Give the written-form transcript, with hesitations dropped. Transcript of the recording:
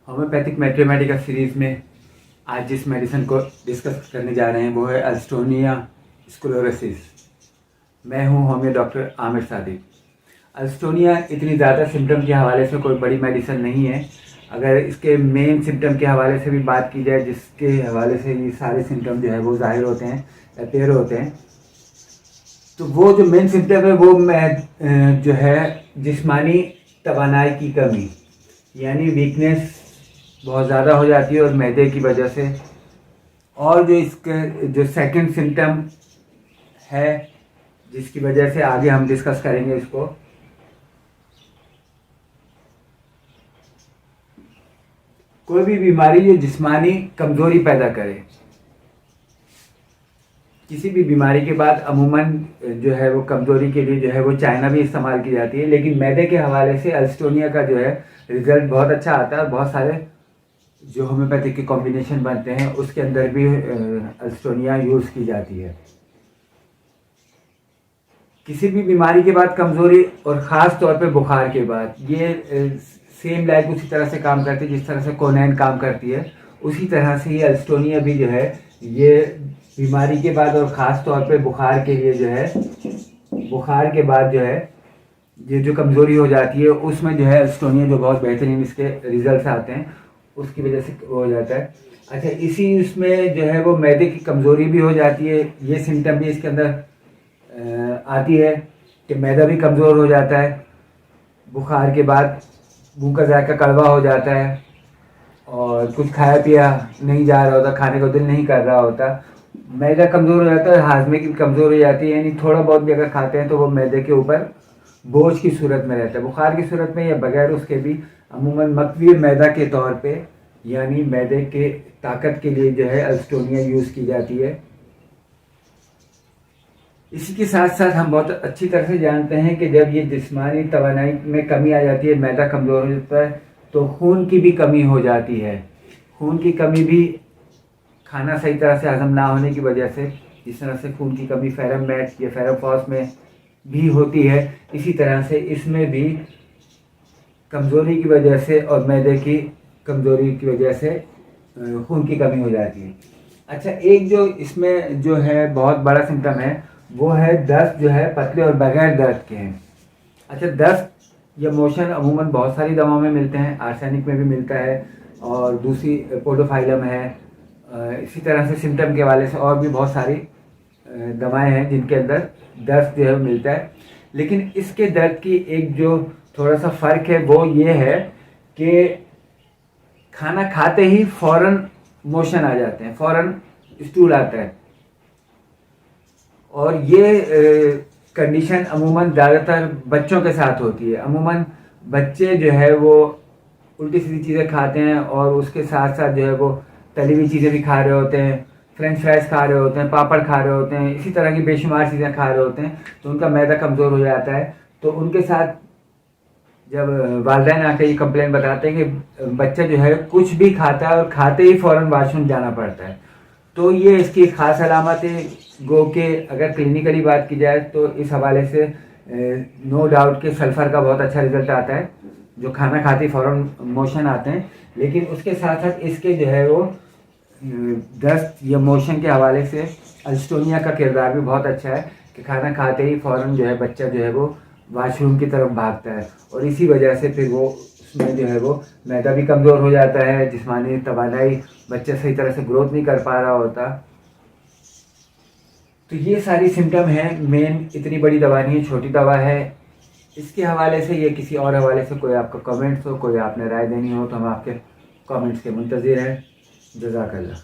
Homeopathic mathematical series میں آج جس میڈیسن کو ڈسکس کرنے جا رہے ہیں وہ ہے السٹونیا اسکلیروسس۔ میں ہوں ہومیو ڈاکٹر عامر صادق۔ السٹونیا اتنی زیادہ سمٹم کے حوالے سے کوئی بڑی میڈیسن نہیں ہے۔ اگر اس کے مین سمٹم کے حوالے سے بھی بات کی جائے، جس کے حوالے سے یہ سارے سمٹم جو ہے وہ ظاہر ہوتے ہیں، اپیئر ہوتے ہیں، تو وہ جو مین سمٹم ہے وہ جو ہے جسمانی توانائی کی کمی، یعنی ویکنیس بہت زیادہ ہو جاتی ہے اور معدے کی وجہ سے۔ اور جو اس کے جو سیکنڈ سمٹم ہے جس کی وجہ سے آگے ہم ڈسکس کریں گے اس کو، کوئی بھی بیماری جو جسمانی کمزوری پیدا کرے، کسی بھی بیماری کے بعد عموماً جو ہے وہ کمزوری کے لیے جو ہے وہ چائنا بھی استعمال کی جاتی ہے، لیکن معدے کے حوالے سے السٹونیا کا جو ہے رزلٹ بہت اچھا آتا ہے اور بہت سارے جو ہومیوپیتھک کے کمبینیشن بنتے ہیں اس کے اندر بھی السٹونیا یوز کی جاتی ہے۔ کسی بھی بیماری کے بعد کمزوری اور خاص طور پہ بخار کے بعد، یہ سیم لائک اسی طرح سے کام کرتی ہے جس طرح سے کونین کام کرتی ہے، اسی طرح سے یہ السٹونیا بھی جو ہے یہ بیماری کے بعد اور خاص طور پہ بخار کے لیے جو ہے، بخار کے بعد جو ہے یہ جو کمزوری ہو جاتی ہے اس میں جو ہے السٹونیا جو بہت بہترین اس کے ریزلٹس آتے ہیں، اس کی وجہ سے ہو جاتا ہے۔ اچھا، اسی اس میں جو ہے وہ معدے کی کمزوری بھی ہو جاتی ہے، یہ سمٹم بھی اس کے اندر آتی ہے کہ معدہ بھی کمزور ہو جاتا ہے، بخار کے بعد منہ کا ذائقہ کڑوا ہو جاتا ہے اور کچھ کھایا پیا نہیں جا رہا ہوتا، کھانے کو دل نہیں کر رہا ہوتا، معدہ کمزور ہو جاتا ہے، ہاضمے کی کمزور ہو جاتی ہے، یعنی تھوڑا بہت بھی اگر کھاتے ہیں تو وہ معدے کے اوپر بوجھ کی صورت میں رہتا ہے۔ بخار کی صورت میں یا بغیر اس کے بھی عموماً مقوی معدہ کے طور پہ، یعنی معدے کے طاقت کے لیے جو ہے السٹونیا یوز کی جاتی ہے۔ اسی کے ساتھ ساتھ ہم بہت اچھی طرح سے جانتے ہیں کہ جب یہ جسمانی توانائی میں کمی آ جاتی ہے، معدہ کمزور ہو جاتا ہے، تو خون کی بھی کمی ہو جاتی ہے۔ خون کی کمی بھی کھانا صحیح طرح سے ہضم نہ ہونے کی وجہ سے، جس طرح سے خون کی کمی فیرم میٹ یا فیرم فاس میں بھی ہوتی ہے، اسی طرح سے اس میں بھی کمزوری کی وجہ سے اور معدے کی کمزوری کی وجہ سے خون کی کمی ہو جاتی ہے۔ اچھا، ایک جو اس میں جو ہے بہت بڑا سمٹم ہے وہ ہے دست، جو ہے پتلے اور بغیر درد کے ہیں۔ اچھا، دست یا موشن عموماً بہت ساری دواؤں میں ملتے ہیں، آرسینک میں بھی ملتا ہے اور دوسری پوڈوفائلم ہے، اسی طرح سے سمٹم کے حوالے سے اور بھی بہت ساری دوائیں ہیں جن کے اندر دست جو ہے ملتا ہے۔ لیکن اس کے درد کی ایک جو تھوڑا سا فرق ہے وہ یہ ہے کہ کھانا کھاتے ہی فوراً موشن آ جاتے ہیں، فوراً اسٹول آتا ہے، اور یہ کنڈیشن عموماً زیادہ تر بچوں کے ساتھ ہوتی ہے۔ عموماً بچے جو ہے وہ الٹی سیدھی چیزیں کھاتے ہیں اور اس کے ساتھ ساتھ جو ہے وہ تلی ہوئی چیزیں بھی کھا رہے ہوتے ہیں، فرینچ فرائز کھا رہے ہوتے ہیں، پاپڑ کھا رہے ہوتے ہیں، اسی طرح کی بے شمار چیزیں کھا رہے ہوتے ہیں، تو ان کا معدہ کمزور ہو جاتا ہے۔ تو ان کے ساتھ جب والدین آ کے یہ کمپلین بتاتے ہیں کہ بچہ جو ہے کچھ بھی کھاتا ہے اور کھاتے ہی فوراً واش روم جانا پڑتا ہے، تو یہ اس کی خاص علامت ہے۔ گو کہ اگر کلینکلی بات کی جائے تو اس حوالے سے نو ڈاؤٹ کہ سلفر کا بہت اچھا رزلٹ آتا ہے، جو کھانا کھاتے فوراً موشن آتے ہیں، لیکن اس کے ساتھ ساتھ اس کے جو ہے وہ دست یا موشن کے حوالے سے السٹونیا کا کردار بھی بہت اچھا ہے کہ کھانا کھاتے ہی فوراً جو ہے بچہ جو ہے وہ واش روم کی طرف بھاگتا ہے، اور اسی وجہ سے پھر وہ اس میں جو ہے وہ معدہ بھی کمزور ہو جاتا ہے، جسمانی توانائی، بچہ صحیح طرح سے گروتھ نہیں کر پا رہا ہوتا۔ تو یہ ساری سمٹم ہیں، مین اتنی بڑی دوا نہیں ہے، چھوٹی دوا ہے۔ اس کے حوالے سے یا کسی اور حوالے سے کوئی آپ کا کامنٹس ہو، کوئی آپ نے رائے دینی ہو تو ہم آپ کے کامنٹس کے منتظر ہیں۔ جزاک اللہ۔